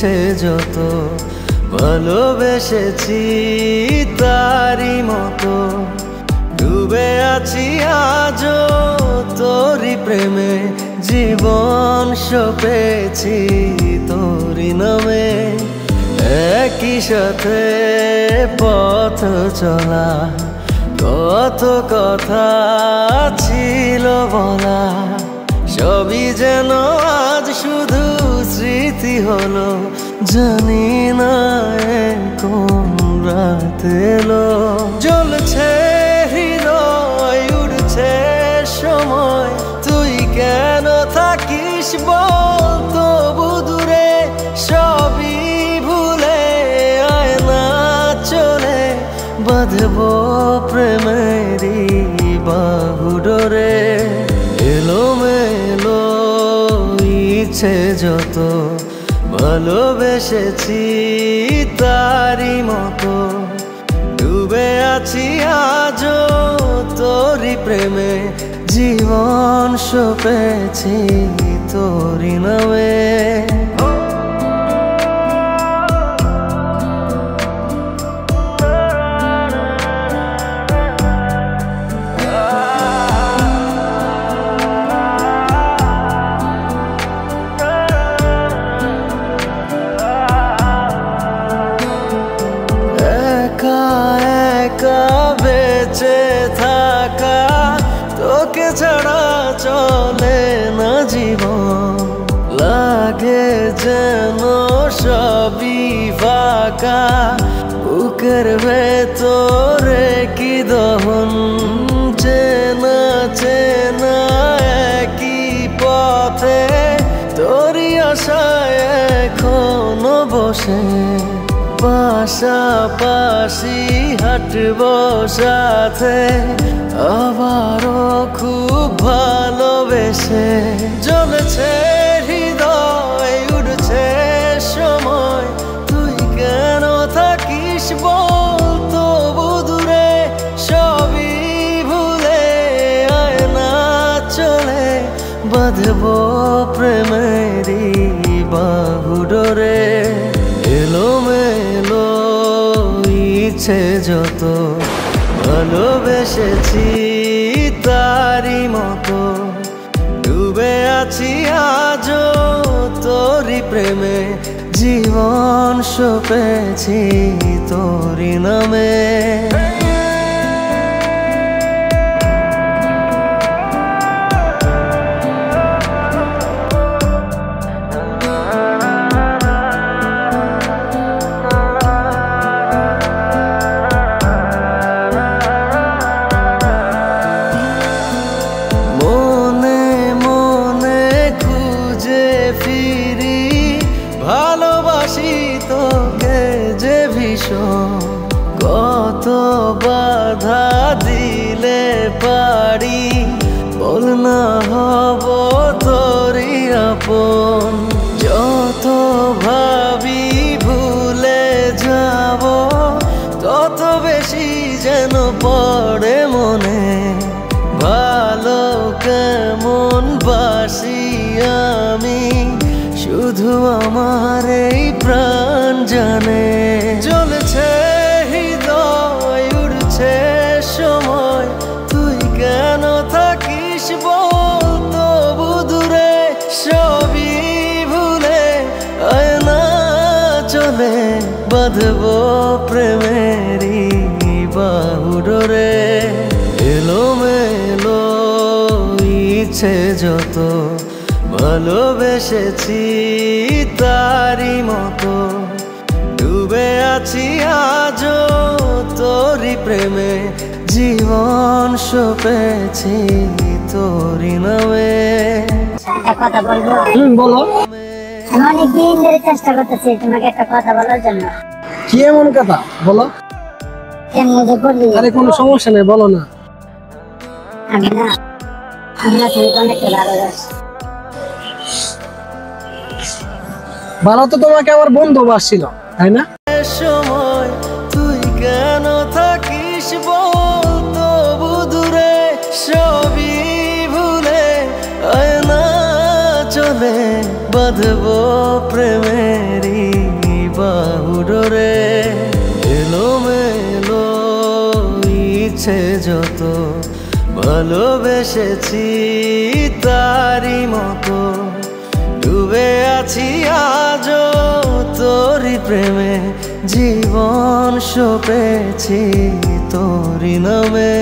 ইচ্ছে যত ভালোবেসেছি তারি মতো ডুবে আছি আজও তোরি প্রেমে জীবন সপেছি তোরি নামে একই সাথে পথ চলা কত কথা ছিল বলা সবই যেন আজ শুধু স্মৃতি হলো জানি না কোন রাত এলো জ্বলছে হৃদয় উড়ছে সময় তুই কেন থাকিস বল তবু দূরে সবই ভুলে আয় না চলে বাঁধব প্রেমেরই বাহু ডোরে এলোমেলো ইচ্ছে যত ভালোবেসেছি তারি মতো ডুবে আছি আজও তোরি প্রেমে জীবন সপেছি তোরি নামে বেঁচে থাকা তোকে ছাড়া চলে না জীবন লাগে যেন সবই ফাঁকা বুকের ভেতরে কি দহন চেনা চেনা একই পথে তোরই আশায় এখনো বসে পাশাপাশি হাঁটব সাথে আবারও খুব ভালোবেসে জ্বলছে হৃদয় উড়ছে সময় তুই কেন থাকিস বল তবু দূরে সবই ভুলে আয় না চলে বাঁধব প্রেমেরই বাহু ডোরে এলোমেলো ইচ্ছে যত ভালোবেসেছি তারি মতো ডুবে আছি আজও তোরি প্রেমে জীবন সপেছি তোরি নামে ভালোবাসি তোকে যে ভীষণ কত বাধা দিলে পারি বল না হব তোরই আপন যত ভাবি ভুলে যাব তত বেশি যেন পড়ে মনে ভালো কেমন বাসি আমি শুধু আমার এই প্রাণ জানে জ্বলছে হৃদয় উড়ছে সময় তুই কেন থাকিস বল তবু দূরে সবই ভুলে আয় না চলে বাঁধব প্রেমেরই বাহু ডোরে এলোমেলো ইচ্ছে যত ভালোবেসেছি তারি মতো ডুবে আছি আজও তোরি প্রেমে জীবন সপেছি তোরি নামে কথা বলবো বলো অনেকদিন ধরে চেষ্টা করতেছি তোমাকে একটা কথা বলার জন্য কি এমন কথা বলো কেমন যে বলি আরে কোনো সমস্যা নেই বলো না আমি না তুমি অনেক ভালোবাসি ভালো তো তোমাকে আমার বন্ধু বাসছিল তাই না সময় তুই কেন থাকিস বল তবু দূরে সবই ভুলে আয় না চলে বাঁধব প্রেমেরই বাহুডোরে এলোমেলো ইচ্ছে যত ভালোবেসেছি তারি মতো ডুবে আছি আজও তোরি প্রেমে জীবন সপেছি তোরি নামে।